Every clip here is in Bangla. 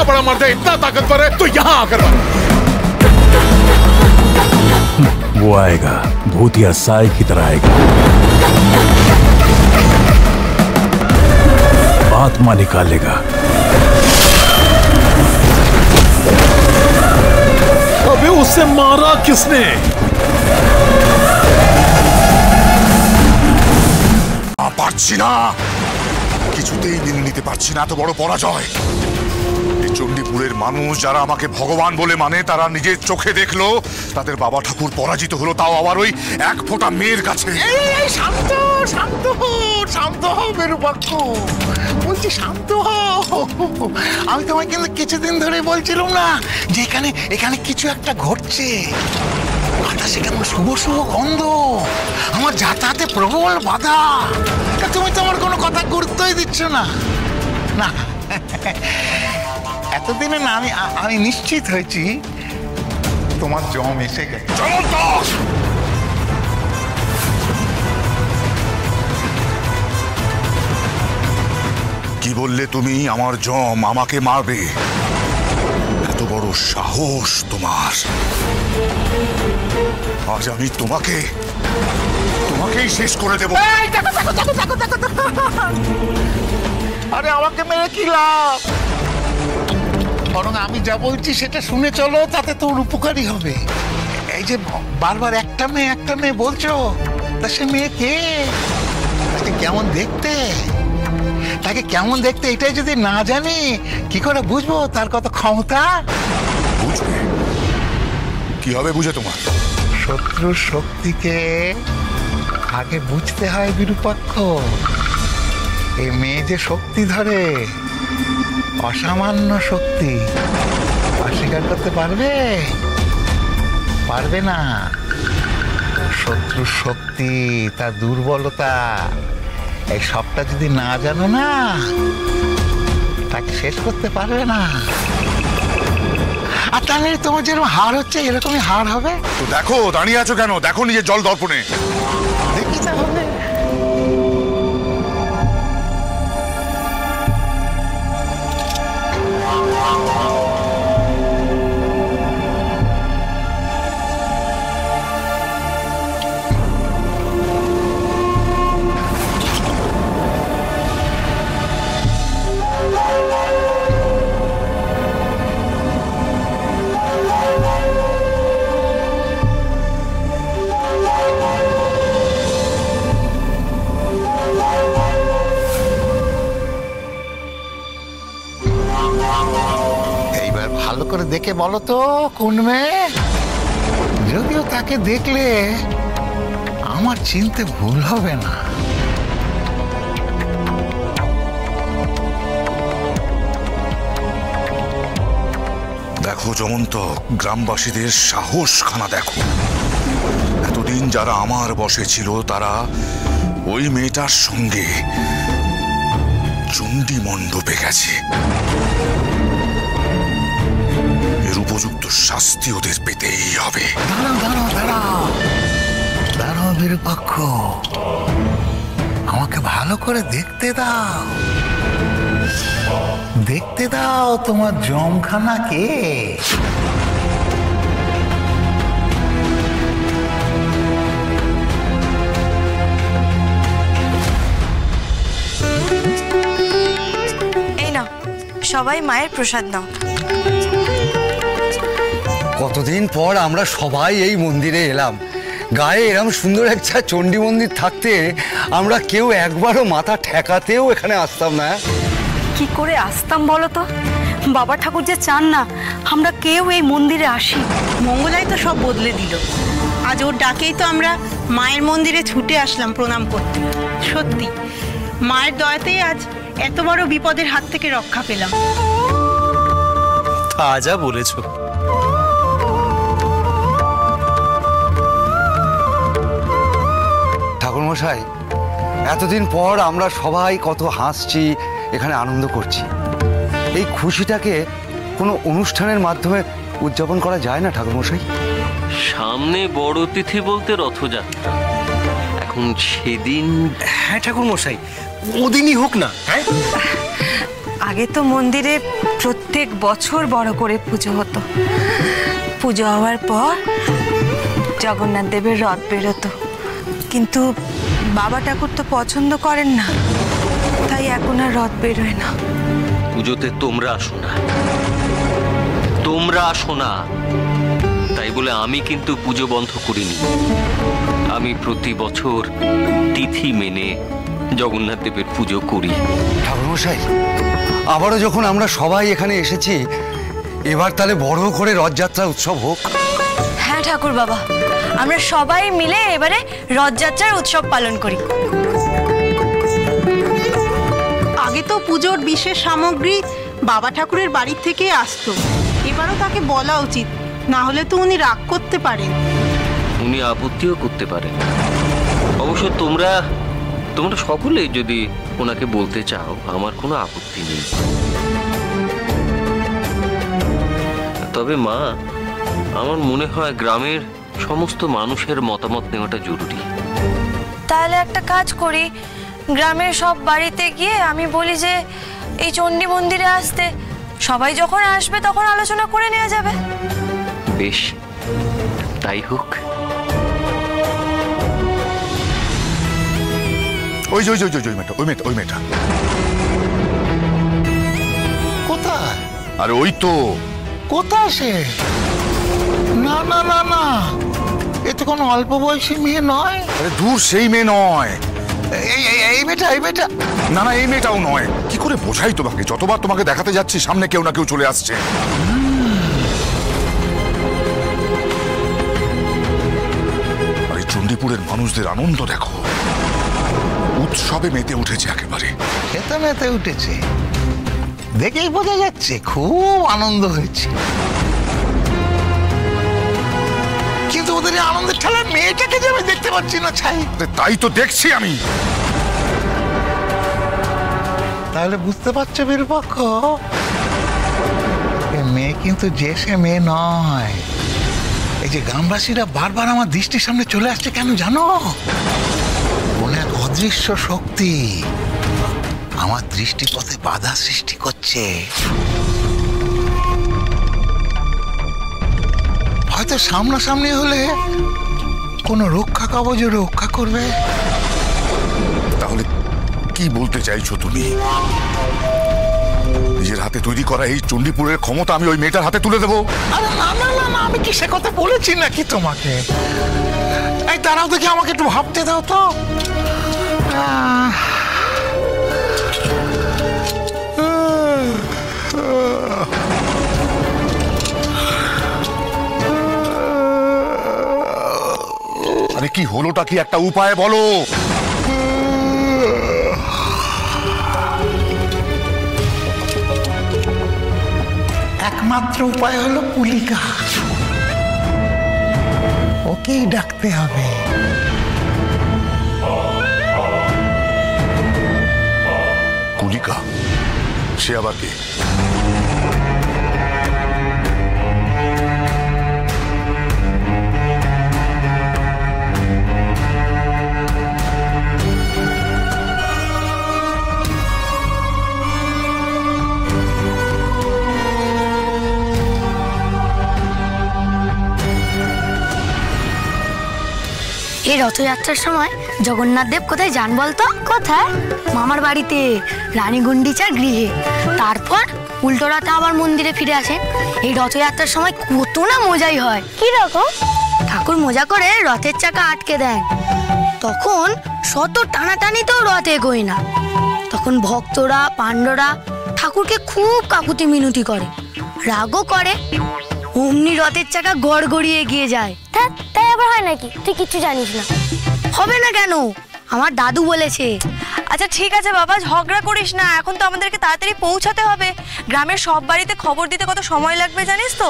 बड़ा मर्द है, इतना ताकतवर है, तो यहाँ आकर वो आएगा, भूतिया साय की तरह आएगा, आत्मा निकालेगा। अबे उससे मारा किसने? পারছি না, কিছুতেই মেনে নিতে পারছি না এত বড় পরাজয়। এই চণ্ডীপুরের মানুষ যারা আমাকে ভগবান বলে মানে, তারা নিজের চোখে দেখলো তাদের বাবা ঠাকুর পরাজিত হলো, তাও আবার ওই এক ফোঁটা মেয়ের কাছে। শান্ত শান্ত শান্ত হও বিরূপাক্ষ, বলছি শান্ত হও। আমি তোমায় কিন্তু কিছুদিন ধরে বলছিলাম না যে এখানে কিছু একটা ঘটছে। বাতাসে কেমন শুভ শুভ গন্ধ, আমার যাতায়াতে প্রবল বাধা। তুমি তো আমার কোনো কথা গুরুত্বই দিচ্ছ না। না, এতদিনে না আমি নিশ্চিত হয়েছি তোমার জম এসে গেছে। কি বললে তুমি? আমার জম আমাকে মারবে? এত বড় সাহস তোমার! আজ আমি তোমাকেই শেষ করে দেবো। আরে আমাকে মেরে কি লাভ? বরং আমি যা বলছি সেটা শুনে চলো, তাতে তোর উপকারী হবে। এই যে বারবার একটা মেয়ে বলছো, তা সে মেয়ে কে? তাকে কেমন দেখতে এটাই যদি না জানি, কি করে বুঝবো তার কত ক্ষমতা? বুঝবে? কি হবে বুঝে তোমার? শত্রুর শক্তিকে আগে বুঝতে হয় বিরূপাক্ষ। এই মেয়ে যে শক্তি ধরে, অসামান্য শক্তি, অস্বীকার করতে পারবে না। শত্রুর শক্তি, তার দুর্বলতা, এই সবটা যদি না জানো না, তাকে শেষ করতে পারবে না। আর তাহলে তোমার যেরকম হার হচ্ছে, এরকমই হার হবে। তো দেখো, দাঁড়িয়ে আছো কেন? দেখো নিজের জল দর্পণে। দেখি তাহলে। ভালো করে দেখে বলো তো কোন মেয়ে? যদিও তাকে দেখলে আমার চিনতে ভুল হবে না। দেখো জমন্ত, গ্রামবাসীদের সাহসখানা দেখো। এতদিন যারা আমার বশে ছিল, তারা ওই মেয়েটার সঙ্গে চণ্ডী মণ্ডপে গেছে। উপযুক্ত শাস্তি ওদের পেতেই হবে। দাঁড়াও বিরূপাক্ষ, আমাকে ভালো করে দেখতে দাও তোমার জমখানা কে। এই নাও, সবাই মায়ের প্রসাদ নাও। কতদিন পর আমরা সবাই এই মন্দিরে এলাম। গায়ে এরকম সুন্দর একটা চণ্ডী মন্দির থাকতে আমরা কেউ একবারও মাথা ঠেকাতেও এখানে আসতাম না। কি করে আসতাম বলো তো? বাবা ঠাকুর যে চান না আমরা কেউ এই মন্দিরে আসি। মঙ্গলাই তো সব বদলে দিল। আজ ওর ডাকেই তো আমরা মায়ের মন্দিরে ছুটে আসলাম প্রণাম করতে। সত্যি মায়ের দয়াতেই আজ এত বড় বিপদের হাত থেকে রক্ষা পেলাম। তা যা বলেছো। ঠাকুরমশাই, এতদিন পর আমরা সবাই কত হাসছি, এখানে আনন্দ করছি। এই খুশিটাকে কোনো অনুষ্ঠানের মাধ্যমে উদযাপন করা যায় না ঠাকুরমশাই? সামনে বড় তিথি বলতে রথযাত্রা, এখন সেদিন। হ্যাঁ ঠাকুরমশাই, ওদিনই হোক না। হ্যাঁ আগে তো মন্দিরে প্রত্যেক বছর বড় করে পুজো হতো। পুজো হওয়ার পর জগন্নাথ দেবের রথ বেরোতো, কিন্তু বাবা ঠাকুর তো পছন্দ করেন না, তাই এখন আর রথ বেরোয় না। পুজোতে তোমরা আসো না, তোমরা আসো না, তাই বলে আমি কিন্তু পুজো বন্ধ করিনি। আমি প্রতি বছর তিথি মেনে জগন্নাথ দেবের পুজো করি। ঠাকুরমশাই, আবারও যখন আমরা সবাই এখানে এসেছি, এবার তাহলে বড় করে রথযাত্রা উৎসব হোক। হ্যাঁ ঠাকুর বাবা, আমরা সবাই মিলে এবারে রথযাত্রার উৎসব পালন করি। আগে তো পুজোর বিশেষ সামগ্রী বাবা ঠাকুরের বাড়ি থেকে আসতো, এবারও তাকে বলা উচিত, না হলে তো উনি রাগ করতে পারেন। উনি আপত্তিও করতে পারেন। অবশ্য তোমরা সকলেই যদি ওনাকে বলতে চাও, আমার কোনো আপত্তি নেই। তবে মা, আমার মনে হয় গ্রামের সমস্ত মানুষের মতামত নেওয়াটা জরুরি। তাহলে একটা কাজ করি, গ্রামের সব বাড়িতে গিয়ে আমি বলি যে এই চণ্ডী মন্দিরে আসতে, সবাই যখন আসবে তখন আলোচনা করে নেওয়া যাবে। বেশ, তাই হোক। ওই মেয়েটা কোথায়? আরে ওই তো। কোথায় সে? না না না না, এ তো কোনো অল্প বয়সী মেয়ে নয়। আরে দূর, সেই মেয়ে নয়। এই মেয়েটা না না, এই মেয়েটাও নয়। কি করে বোঝাই তোমাকে? যতবার তোমাকে দেখাতে যাচ্ছি, সামনে কেউ না কেউ চলে আসছে। আর এই চণ্ডীপুরের মানুষদের আনন্দ দেখো, উৎসবে মেতে উঠেছে একেবারে। খেতে মেতে উঠেছে, দেখেই বোঝা যাচ্ছে খুব আনন্দ হয়েছে। কিন্তু ওদের এই আনন্দের ঠেলায় মেয়েটাকে যে আমি দেখতে পাচ্ছি না ছাই। তাই তো দেখছি আমি। তাহলে বুঝতে পারছো বিরূপাক্ষ, মেয়ে কিন্তু যে সে মেয়ে নয়। এই যে গ্রামবাসীরা বারবার আমার দৃষ্টির সামনে চলে আসছে কেন জানো? কোন এক অদৃশ্য শক্তি আমার দৃষ্টিপথে বাধা সৃষ্টি করছে। হয়তো সামনাসামনি হলে কোনো রক্ষা কবচ রক্ষা করবে। তাহলে কি বলতে চাইছো তুমি? নিজের হাতে তৈরি করা এই চণ্ডীপুরের ক্ষমতা আমি ওই মেয়েটার হাতে তুলে দেবো? আরে না না না না, আমি কি সে কথা বলেছি নাকি তোমাকে? এই দাঁড়াও দেখি, আমাকে একটু ভাবতে দাও তো। আরে কি হলোটা কি? একটা উপায় বলো। একমাত্র উপায় হলো কুলিকা, ওকেই ডাকতে হবে। কুলিকা? সে আবার কে? এই রথযাত্রার সময় জগন্নাথ দেব কোথায় যান বলতো? কোথায়? মামার বাড়িতে, রানী গুন্ডিচার গৃহে। তারপর উল্টো রাতে আবার মন্দিরে ফিরে আসেন। এই রথযাত্রার সময় কত না মজাই হয়। কি রকম? ঠাকুর মজা করে রথের চাকা আটকে দেন, তখন শত টানাটানিতেও রথ এগোয় না। তখন ভক্তরা, পাণ্ডরা ঠাকুরকে খুব কাকুতি মিনতি করে, রাগও করে। অমনি রথের চাকা গড়গড়িয়ে এগিয়ে যায়। তাই আবার হয় নাকি? তুই কিছু জানিস না। হবে না কেন? আমার দাদু বলেছে। আচ্ছা ঠিক আছে বাবা, ঝগড়া করিস না। এখন তো আমাদেরকে তাড়াতাড়ি পৌঁছাতে হবে। গ্রামের সব বাড়িতে খবর দিতে কত সময় লাগবে জানিস তো?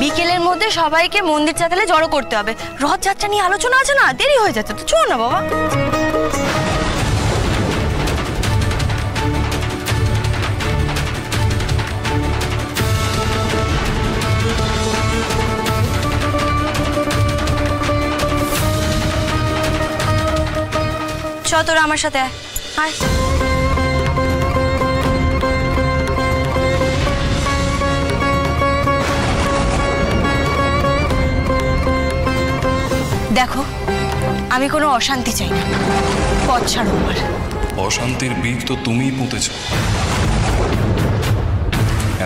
বিকেলের মধ্যে সবাইকে মন্দির চাতালে জড়ো করতে হবে। রথযাত্রা নিয়ে আলোচনা আছে না, দেরি হয়ে যাচ্ছে তো। চল না বাবা। চ তোরা আমার সাথে আয়। দেখো, আমি কোনো অশান্তি চাই না, পথ ছাড়ো আমার। অশান্তির বীজ তো তুমিই পুঁতেছ,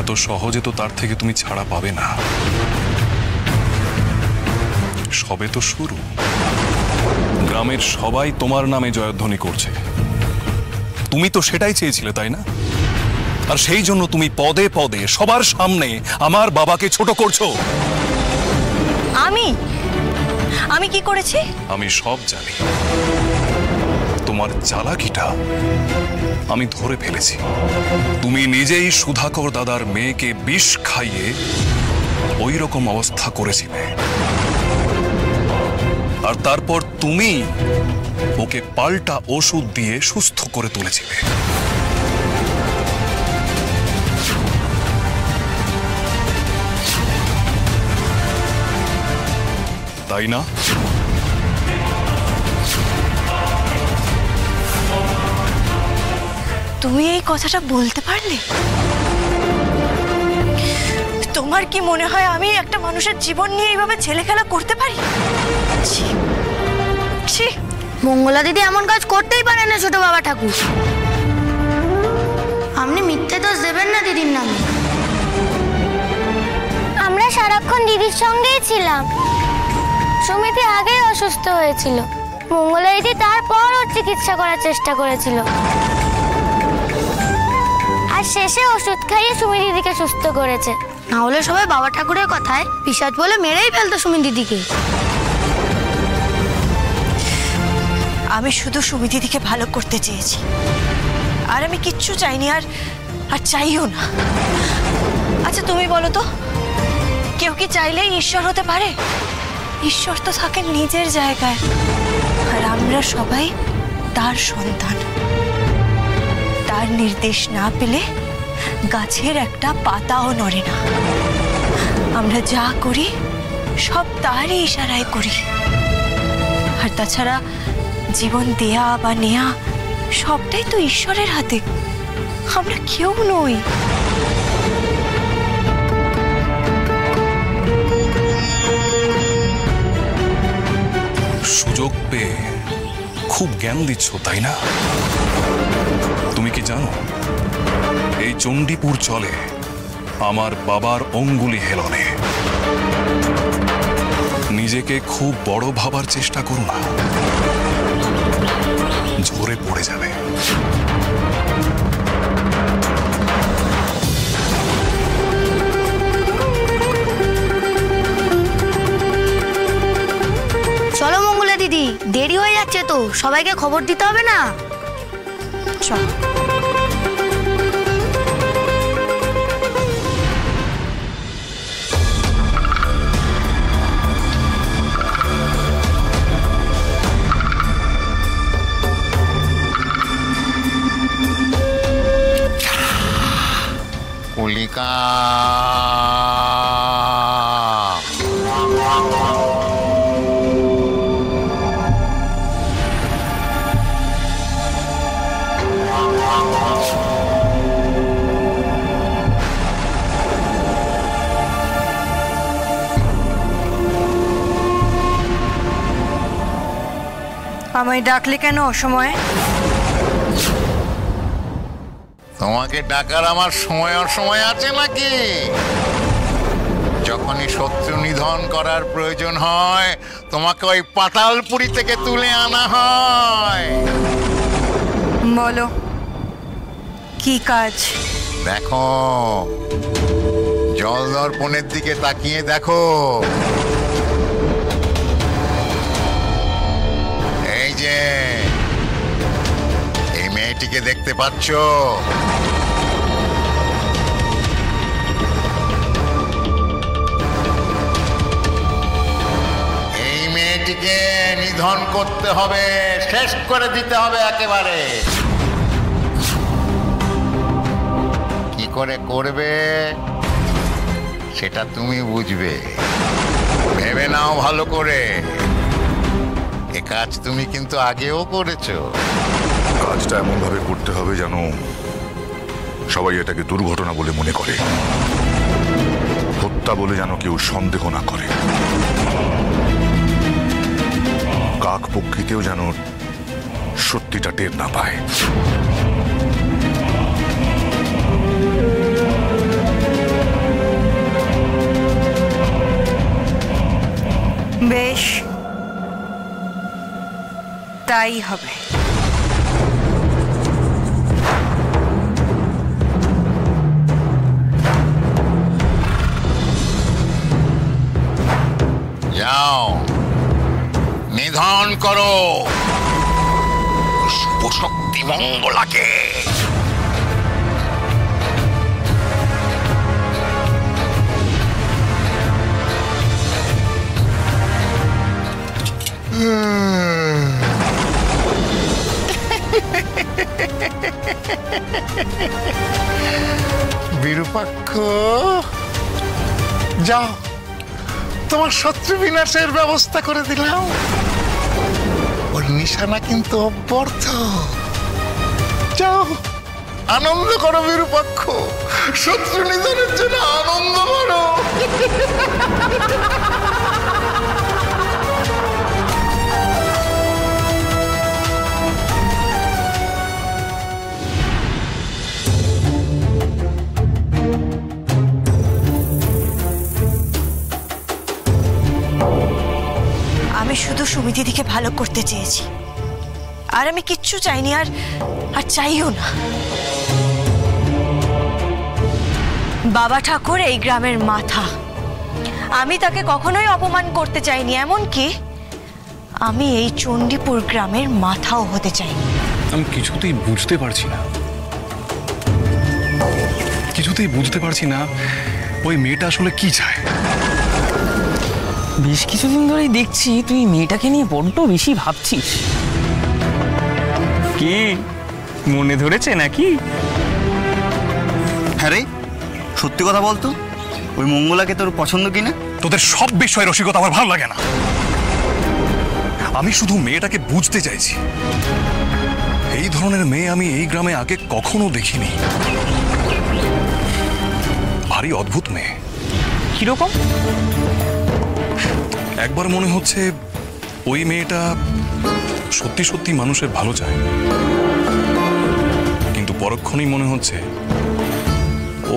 এত সহজে তো তার থেকে তুমি ছাড়া পাবে না। সবে তো শুরু। গ্রামের সবাই তোমার নামে জয়ধ্বনি করছে, তুমি তো সেটাই চেয়েছিলে, তাই না? আর সেই জন্য তুমি পদে পদে সবার সামনে আমার বাবাকে ছোট করছো। আমি কি করেছি? আমি সব জানি। তোমার চালাকিটা আমি ধরে ফেলেছি। তুমি নিজেই সুধাকর দাদার মেয়েকে বিষ খাইয়ে ওই রকম অবস্থা করেছিলে, আর তারপর তুমি ওকে পাল্টা ওষুধ দিয়ে সুস্থ করে তুলেছিলে। তাই না? তুমি এই কথাটা বলতে পারলে? তোমার কি মনে হয় আমি একটা মানুষের জীবন নিয়ে এইভাবে ছেলে খেলা করতে পারি? মঙ্গলা দিদি এমন কাজ করতেই পারে না ছোট বাবা ঠাকুর। আপনি মিথ্যে দোষ দেবেন না দিদির নামে। আমরা সারাক্ষণ দিদির সঙ্গেই ছিলাম। সুমিতি আগেই অসুস্থ হয়েছিল, মঙ্গলা দিদি তারপর ওর চিকিৎসা করার চেষ্টা করেছিল, আর শেষে ওষুধ খাইয়ে সুমি দিদিকে সুস্থ করেছে। না হলে সবাই বাবা ঠাকুরের কথায় পিশাচ বলে মেরেই ফেলতো সুমি দিদিকে। আমি শুধু সুমি দিদিকে ভালো করতে চেয়েছি, আর আমি কিচ্ছু চাইনি, আর চাইও না। আচ্ছা তুমি বলো তো, কেউ কি চাইলেই ঈশ্বর হতে পারে? ঈশ্বর তো থাকেন নিজের জায়গায়, আর আমরা সবাই তার সন্তান। তার নির্দেশ না পেলে গাছের একটা পাতাও নড়ে না। আমরা যা করি সব তারই ইশারায় করি, আর তাছাড়া জীবন দেয়া বা নেয়া সবটাই তো ঈশ্বরের হাতে। আমরা কেউ নই। সুযোগ পেয়ে খুব জ্ঞান দিচ্ছ, তাই না? তুমি কি জানো এই চণ্ডীপুর চলে আমার বাবার অঙ্গুলি হেলনে? নিজেকে খুব বড় ভাবার চেষ্টা করো না, ঝরে পড়ে যাবে। চলো মঙ্গলা দিদি, দেরি হয়ে যাচ্ছে তো, সবাইকে খবর দিতে হবে না? চল। কলিকা আমায় ডাকলে কেন অসময়ে? তোমাকে ডাকার আমার সময় অসময় আছে নাকি? যখনই শত্রু নিধন করার প্রয়োজন হয় তোমাকে ওই পাতালপুরি থেকে তুলে আনা হয়। বলো কি কাজ? দেখো, জল দর্পণের দিকে তাকিয়ে দেখো। এই যে এই মেয়েটিকে দেখতে পাচ্ছ? এই মেয়েটিকে নিধন করতে হবে, শেষ করে দিতে হবে একেবারে। কি করে করবে সেটা তুমি বুঝবে, ভেবে নাও ভালো করে। এ কাজ তুমি কিন্তু আগেও করেছো। কাজটা এমন ভাবে করতে হবে যেন সবাই এটাকে দুর্ঘটনা বলে মনে করে, হত্যা বলে যেন কেউ সন্দেহ না করে। প্রকৃতিও যেন সত্যিটা টের না পায়। বেশ, তাই হবে। যাও, নিধন করো শুভ শক্তি মঙ্গলাকে। বিরূপাক্ষ, যাও, তোমার শত্রু বিনাশের ব্যবস্থা করে দিলাম। ওর নিশানা কিন্তু অব্যর্থ। যাও, আনন্দ করো বিরূপাক্ষ, শত্রু নিধনের জন্য আনন্দ করো। আমি শুধু সুমিতি দিকে ভালো করতে চেয়েছি, আর আমি কিচ্ছু চাইনি, আর চাইও না। বাবা ঠাকুর এই গ্রামের মাথা, আমি তাকে কখনোই অপমান করতে চাইনি, এমনকি আমি এই চণ্ডীপুর গ্রামের মাথাও হতে চাইনি। আমি কিছুতেই বুঝতে পারছি না ওই মেয়েটা আসলে কি চায়। বেশ কিছুদিন ধরেই দেখছি তুই মেয়েটাকে নিয়ে বড্ড বেশি ভাবছিস। কি মনে ধরেছে নাকি? হ্যাঁ রে, সত্যি কথা বলতো, ওই মঙ্গলাকে তোর পছন্দ কিনা? তোদের সব বিষয়ে রসিকতা আমার ভালো লাগে না। আমি শুধু মেয়েটাকে বুঝতে চাইছি। এই ধরনের মেয়ে আমি এই গ্রামে আগে কখনো দেখিনি। ভারী অদ্ভুত মেয়ে। কিরকম? একবার মনে হচ্ছে ওই মেয়েটা সত্যি সত্যি মানুষের ভালো চায়, কিন্তু পরক্ষণেই মনে হচ্ছে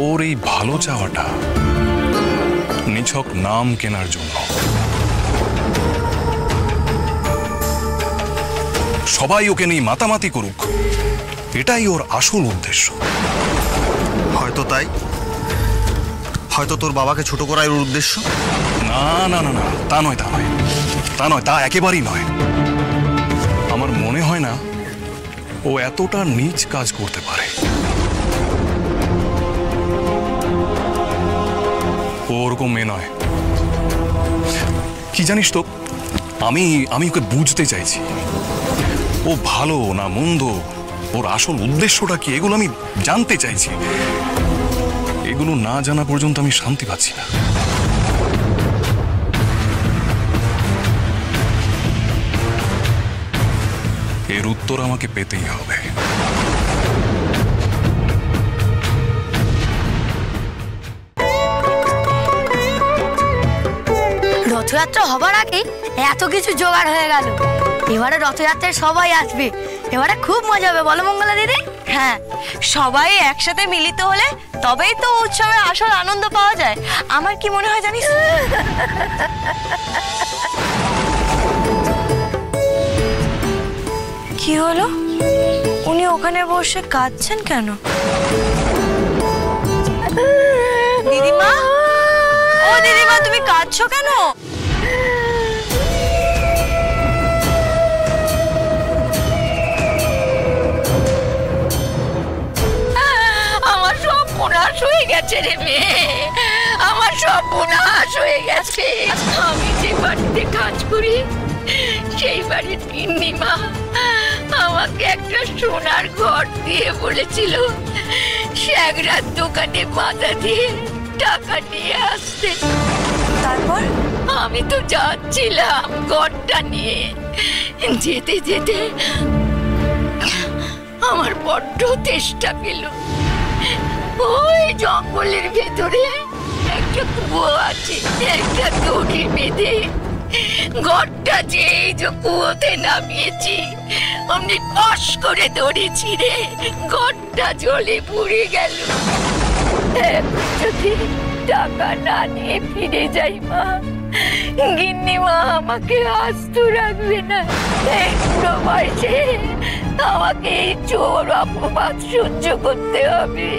ওর এই ভালো চাওয়াটা নিছক নাম কেনার জন্য। সবাই ওকে নিয়ে মাতামাতি করুক, এটাই ওর আসল উদ্দেশ্য। হয়তো তাই, হয়তো তোর বাবাকে ছোট করার ওর উদ্দেশ্য। না না না না, তা নয়, তা একেবারেই নয়। আমার মনে হয় না ও এতটা নীচ কাজ করতে পারে। ও ওরকম মেয়ে নয়। কি জানিস তো, আমি ওকে বুঝতে চাইছি। ও ভালো না মন্দ, ওর আসল উদ্দেশ্যটা কি, এগুলো আমি জানতে চাইছি। এগুলো না জানা পর্যন্ত আমি শান্তি পাচ্ছি না। এর উত্তর আমাকে পেতেই হবে। রথযাত্রা হবার আগে এত কিছু জোগাড় হয়ে গেল। এবারে রথযাত্রায় সবাই আসবে, এবারে খুব মজা হবে, বলো মঙ্গলা দিদি? হ্যাঁ, সবাই একসাথে মিলিত হলে তবেই তো উৎসবের আসল আনন্দ পাওয়া যায়। আমার কি মনে হয় জানিস? কি হলো, উনি ওখানে বসে কাঁদছেন কেন? দিদিমা, ও দিদিমা, তুমি কাঁদছো কেন? আমার সব বোনাস হয়ে গেছে রে মেয়ে, আমার সব বোনাস হয়ে গেছে। আমি যে বাড়িতে কাজ করি সেই বাড়ির গিন্নিমা আমাকে একটা সোনার ঘর দিয়ে বলেছিল শ্যাগরার দোকানে বাধা দিয়ে টাকা নিয়ে আসতে। তারপর আমি তো যাচ্ছিলাম ঘরটা নিয়ে, যেতে যেতে আমার বড্ড তেষ্টা পেল। ওই জঙ্গলের ভেতরে একটা কুয়ো আছে, একটা দড়ি বেঁধে ঘরটা যে এই যে কুয়োতে নামিয়েছি অমনি ফস করে ধরেছি রে, ঘরটা জলে পুড়ে গেল। যদি টাকা না নিয়ে ফিরে যাই মা, গিন্নি মা আমাকে আস্ত রাখবে না। একটু বয়সে আমাকে এই চোর অপবাদ সহ্য করতে হবে।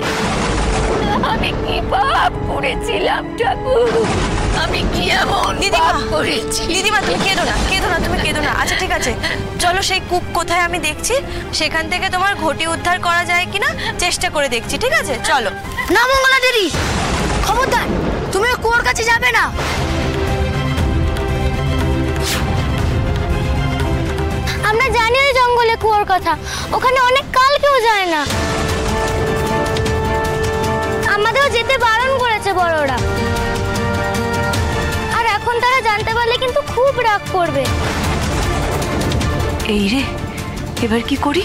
আমি কি পাপ করেছিলাম ঠাকুর, আমি কি এমন পাপ করেছি? দিদিমা তুমি কেঁদো না, কেঁদো না, তুমি কেঁদো না। আচ্ছা ঠিক আছে, চলো সেই কূপ কোথায় আমি দেখছি, সেখান থেকে তোমার ঘটি উদ্ধার করা যায় কিনা চেষ্টা করে দেখছি, ঠিক আছে? চলো। না মঙ্গলা দেবী, খবরদার, তুমি কুয়োর কাছে যাবে না। আমরা জানি ওই জঙ্গলে কুয়োর কথা, ওখানে অনেক কাল কেউ যায় না। আমাদেরও যেতে বারণ করেছে বড়রা, আর এখন তারা জানতে পারলে কিন্তু খুব রাগ করবে। এই রে, এবার কি করি?